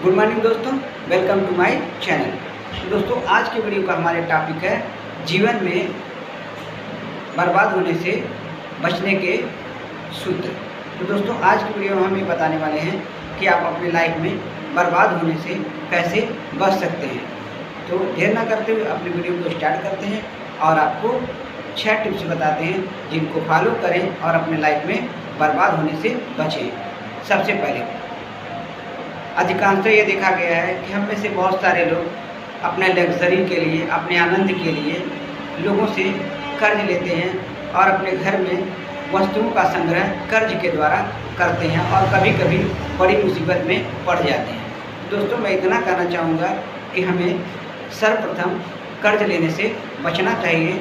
Good morning दोस्तों, welcome to my channel. दोस्तों आज के वीडियो का हमारे टॉपिक है जीवन में बर्बाद होने से बचने के सूत्र। तो दोस्तों आज की वीडियो में हम ये बताने वाले हैं कि आप अपने लाइफ में बर्बाद होने से कैसे बच सकते हैं। तो देर ना करते हुए अपनी वीडियो को स्टार्ट करते हैं और आपको 6 टिप्स बताते हैं जिनको फॉलो करें और अपने लाइफ में बर्बाद होने से बचें। सबसे पहले अधिकांशतः ये देखा गया है कि हम में से बहुत सारे लोग अपने लग्जरी के लिए, अपने आनंद के लिए लोगों से कर्ज लेते हैं और अपने घर में वस्तुओं का संग्रह कर्ज के द्वारा करते हैं और कभी कभी बड़ी मुसीबत में पड़ जाते हैं। दोस्तों मैं इतना कहना चाहूँगा कि हमें सर्वप्रथम कर्ज लेने से बचना चाहिए।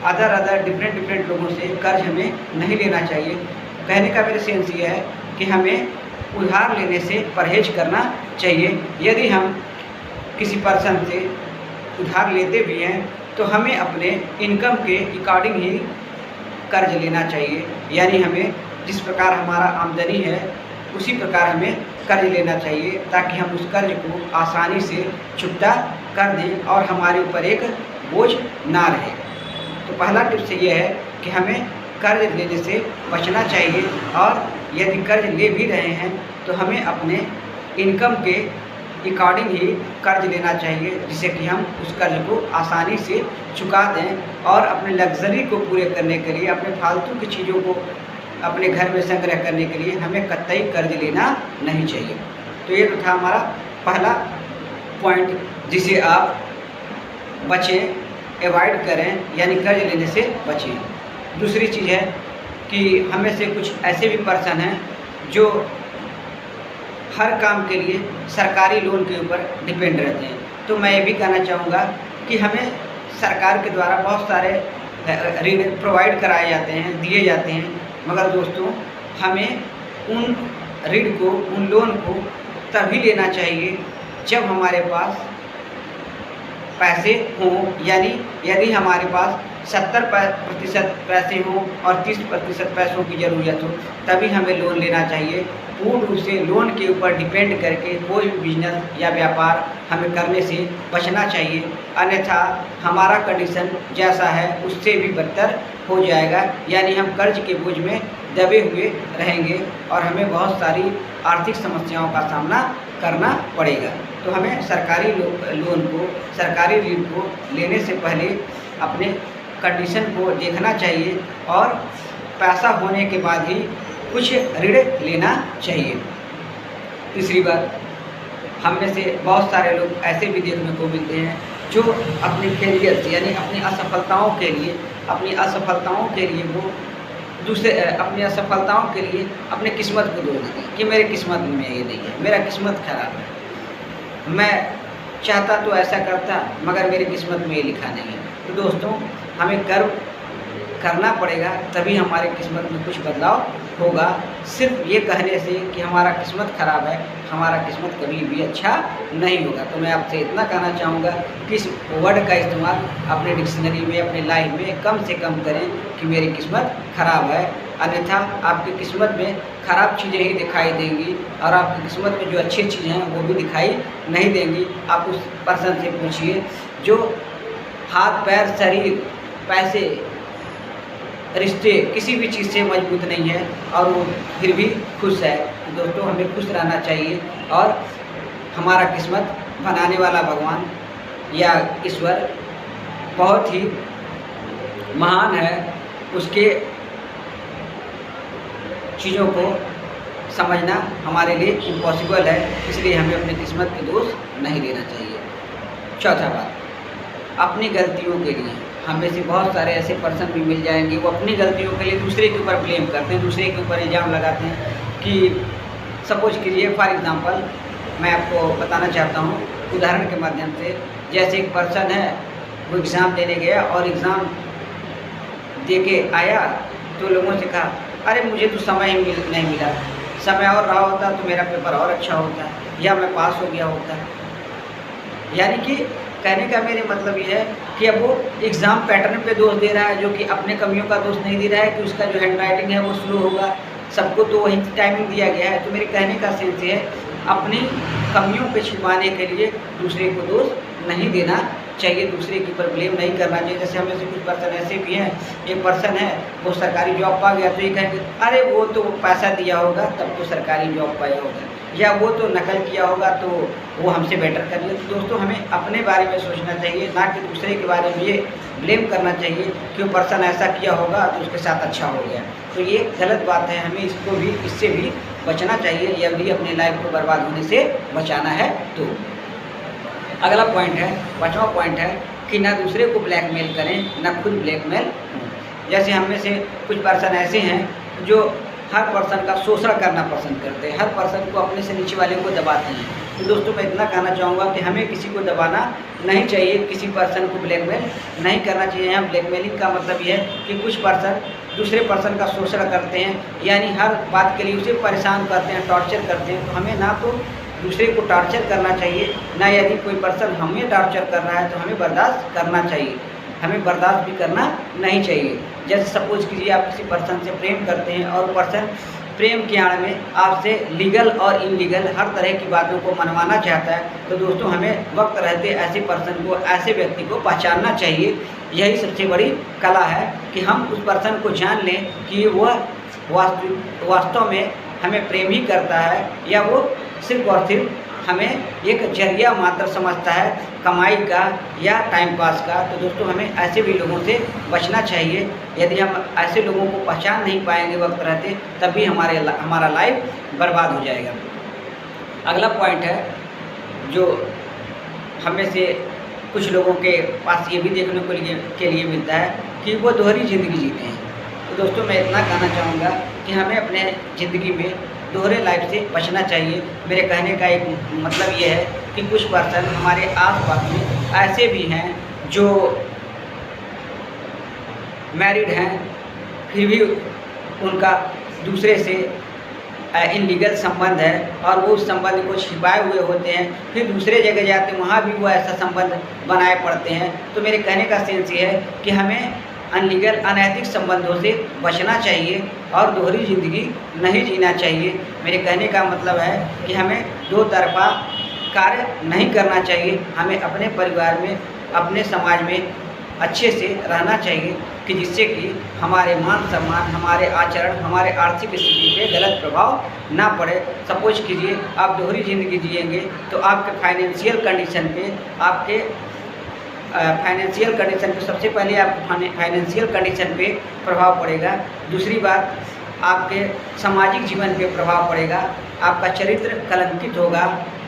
अदर डिफरेंट लोगों से कर्ज हमें नहीं लेना चाहिए। कहने का मेरा सेंस ये है कि हमें उधार लेने से परहेज करना चाहिए। यदि हम किसी पर्सन से उधार लेते भी हैं तो हमें अपने इनकम के अकॉर्डिंग ही कर्ज लेना चाहिए। यानी हमें जिस प्रकार हमारा आमदनी है उसी प्रकार हमें कर्ज लेना चाहिए ताकि हम उस कर्ज को आसानी से चुकता कर दें और हमारे ऊपर एक बोझ ना रहे। तो पहला टिप्स ये है कि हमें कर्ज लेने से बचना चाहिए और यदि कर्ज ले भी रहे हैं तो हमें अपने इनकम के अकॉर्डिंग ही कर्ज लेना चाहिए जिससे कि हम उस कर्ज को आसानी से चुका दें और अपने लग्जरी को पूरे करने के लिए, अपने फालतू की चीज़ों को अपने घर में संग्रह करने के लिए हमें कतई कर्ज लेना नहीं चाहिए। तो ये तो था हमारा पहला पॉइंट जिसे आप बचें, अवॉइड करें, यानी कर्ज लेने से बचें। दूसरी चीज़ है कि हमें से कुछ ऐसे भी पर्सन हैं जो हर काम के लिए सरकारी लोन के ऊपर डिपेंड रहते हैं। तो मैं ये भी कहना चाहूँगा कि हमें सरकार के द्वारा बहुत सारे ऋण प्रोवाइड कराए जाते हैं, दिए जाते हैं, मगर दोस्तों हमें उन ऋण को, उन लोन को तभी लेना चाहिए जब हमारे पास पैसे हों। यानी यदि हमारे पास 70% पैसे हों और 30% पैसों की ज़रूरत हो तभी हमें लोन लेना चाहिए। पूर्ण रूप से लोन के ऊपर डिपेंड करके कोई भी बिजनेस या व्यापार हमें करने से बचना चाहिए, अन्यथा हमारा कंडीशन जैसा है उससे भी बदतर हो जाएगा। यानी हम कर्ज के बोझ में दबे हुए रहेंगे और हमें बहुत सारी आर्थिक समस्याओं का सामना करना पड़ेगा। तो हमें सरकारी लोन को, सरकारी ऋण को लेने से पहले अपने कंडीशन को देखना चाहिए और पैसा होने के बाद ही कुछ ऋण लेना चाहिए। तीसरी बात, हम में से बहुत सारे लोग ऐसे भी देखने को मिलते हैं जो अपने फेलियर यानी अपनी असफलताओं के लिए वो अपनी असफलताओं के लिए अपने किस्मत को दोष देते हैं कि मेरी किस्मत में ये नहीं है, मेरा किस्मत खराब है, मैं चाहता तो ऐसा करता मगर मेरी किस्मत में ये लिखा नहीं है। तो दोस्तों हमें कर्म करना पड़ेगा तभी हमारी किस्मत में कुछ बदलाव होगा। सिर्फ ये कहने से कि हमारा किस्मत खराब है, हमारा किस्मत कभी भी अच्छा नहीं होगा। तो मैं आपसे इतना कहना चाहूँगा कि इस वर्ड का इस्तेमाल अपने डिक्शनरी में, अपने लाइफ में कम से कम करें कि मेरी किस्मत खराब है, अन्यथा आपकी किस्मत में खराब चीज़ें ही दिखाई देंगी और आपकी किस्मत में जो अच्छी चीज़ें हैं वो भी दिखाई नहीं देंगी। आप उस पर्सन से पूछिए जो हाथ पैर, शरीर, पैसे, रिश्ते किसी भी चीज़ से मजबूत नहीं है और वो फिर भी खुश है। तो दोस्तों हमें खुश रहना चाहिए और हमारा किस्मत बनाने वाला भगवान या ईश्वर बहुत ही महान है, उसके चीज़ों को समझना हमारे लिए इम्पॉसिबल है, इसलिए हमें अपनी किस्मत के दोष नहीं लेना चाहिए। चौथा बात, अपनी गलतियों के लिए हम में से बहुत सारे ऐसे पर्सन भी मिल जाएंगे वो अपनी गलतियों के लिए दूसरे के ऊपर ब्लेम करते हैं, दूसरे के ऊपर इल्ज़ाम लगाते हैं। कि सपोज कीजिए, फॉर एग्ज़ाम्पल मैं आपको बताना चाहता हूँ उदाहरण के माध्यम से। जैसे एक पर्सन है, वो एग्ज़ाम देने गया और एग्ज़ाम दे के आया तो लोगों से कहा अरे मुझे तो समय ही नहीं मिला, समय और रहा होता तो मेरा पेपर और अच्छा होता या मैं पास हो गया होता। यानी कि कहने का मेरे मतलब ये है कि अब वो एग्ज़ाम पैटर्न पे दोष दे रहा है, जो कि अपने कमियों का दोष नहीं दे रहा है कि उसका जो हैंड राइटिंग है वो स्लो होगा। सबको तो वही टाइमिंग दिया गया है। तो मेरे कहने का सेंस ये है, अपनी कमियों पे छुपाने के लिए दूसरे को दोष नहीं देना चाहिए, दूसरे के ऊपर ब्लेम नहीं करना चाहिए। जैसे हमें से कुछ पर्सन ऐसे भी हैं, एक पर्सन है वो सरकारी जॉब पा गया तो ये कहेंगे अरे वो तो पैसा दिया होगा तब तो सरकारी जॉब पाया होगा, या वो तो नकल किया होगा तो वो हमसे बेटर कर लिया। तो दोस्तों हमें अपने बारे में सोचना चाहिए, ना कि दूसरे के बारे में ये ब्लेम करना चाहिए कि वो पर्सन ऐसा किया होगा तो उसके साथ अच्छा हो गया। तो ये गलत बात है, हमें इससे भी बचना चाहिए यदि अपनी लाइफ को बर्बाद होने से बचाना है तो। अगला पॉइंट है, 5वां पॉइंट है कि ना दूसरे को ब्लैकमेल करें ना खुद ब्लैकमेल हों। जैसे हम में से कुछ पर्सन ऐसे हैं जो हर पर्सन का शोषण करना पसंद करते हैं, हर पर्सन को अपने से नीचे वाले को दबाते हैं। तो दोस्तों मैं इतना कहना चाहूँगा कि हमें किसी को दबाना नहीं चाहिए, किसी पर्सन को ब्लैकमेल नहीं करना चाहिए। यहाँ ब्लैकमेलिंग का मतलब ये है कि कुछ पर्सन दूसरे पर्सन का शोषण करते हैं, यानी हर बात के लिए उसे परेशान करते हैं, टॉर्चर करते हैं। तो हमें ना तो दूसरे को टॉर्चर करना चाहिए, ना यदि कोई पर्सन हमें टॉर्चर कर रहा है तो हमें बर्दाश्त करना चाहिए, हमें बर्दाश्त भी करना नहीं चाहिए। जैसे सपोज कीजिए आप किसी पर्सन से प्रेम करते हैं और पर्सन प्रेम की आड़ में आपसे लीगल और इनलीगल हर तरह की बातों को मनवाना चाहता है, तो दोस्तों हमें वक्त रहते ऐसे पर्सन को, ऐसे व्यक्ति को पहचानना चाहिए। यही सबसे बड़ी कला है कि हम उस पर्सन को जान लें कि वह वास्तव में हमें प्रेम ही करता है या वो सिर्फ और सिर्फ हमें एक जरिया मात्र समझता है कमाई का या टाइम पास का। तो दोस्तों हमें ऐसे भी लोगों से बचना चाहिए। यदि हम ऐसे लोगों को पहचान नहीं पाएंगे वक्त रहते, तभी हमारा लाइफ बर्बाद हो जाएगा। अगला पॉइंट है जो हमें से कुछ लोगों के पास ये भी देखने के लिए मिलता है कि वो दोहरी ज़िंदगी जीते हैं। तो दोस्तों मैं इतना कहना चाहूँगा कि हमें अपने ज़िंदगी में दोहरे लाइफ से बचना चाहिए। मेरे कहने का एक मतलब ये है कि कुछ पर्सन हमारे आसपास में ऐसे भी हैं जो मैरिड हैं, फिर भी उनका दूसरे से इनलीगल संबंध है और वो उस संबंध को छिपाए हुए होते हैं, फिर दूसरे जगह जाते हैं वहाँ भी वो ऐसा संबंध बनाए पड़ते हैं। तो मेरे कहने का सेंस ये है कि हमें अनलीगल अनैतिक संबंधों से बचना चाहिए और दोहरी ज़िंदगी नहीं जीना चाहिए। मेरे कहने का मतलब है कि हमें दो तरफा कार्य नहीं करना चाहिए, हमें अपने परिवार में, अपने समाज में अच्छे से रहना चाहिए कि जिससे कि हमारे मान सम्मान, हमारे आचरण, हमारे आर्थिक स्थिति पे गलत प्रभाव ना पड़े। सपोज कीजिए आप दोहरी ज़िंदगी जिएंगे तो आपके फाइनेंशियल कंडीशन पे सबसे पहले आपके फाइनेंशियल कंडीशन पे प्रभाव पड़ेगा। दूसरी बात आपके सामाजिक जीवन पे प्रभाव पड़ेगा, आपका चरित्र कलंकित होगा।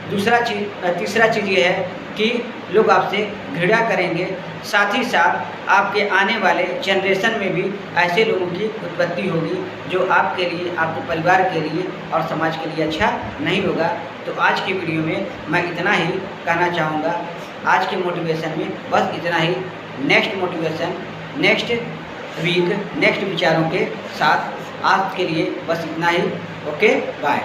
तीसरा चीज़ ये है कि लोग आपसे घृणा करेंगे। साथ ही साथ आपके आने वाले जनरेशन में भी ऐसे लोगों की उत्पत्ति होगी जो आपके लिए, आपके परिवार के लिए और समाज के लिए अच्छा नहीं होगा। तो आज की वीडियो में मैं इतना ही कहना चाहूँगा। आज के मोटिवेशन में बस इतना ही। Next motivation, next week, next विचारों के साथ आज के लिए बस इतना ही। Okay, bye.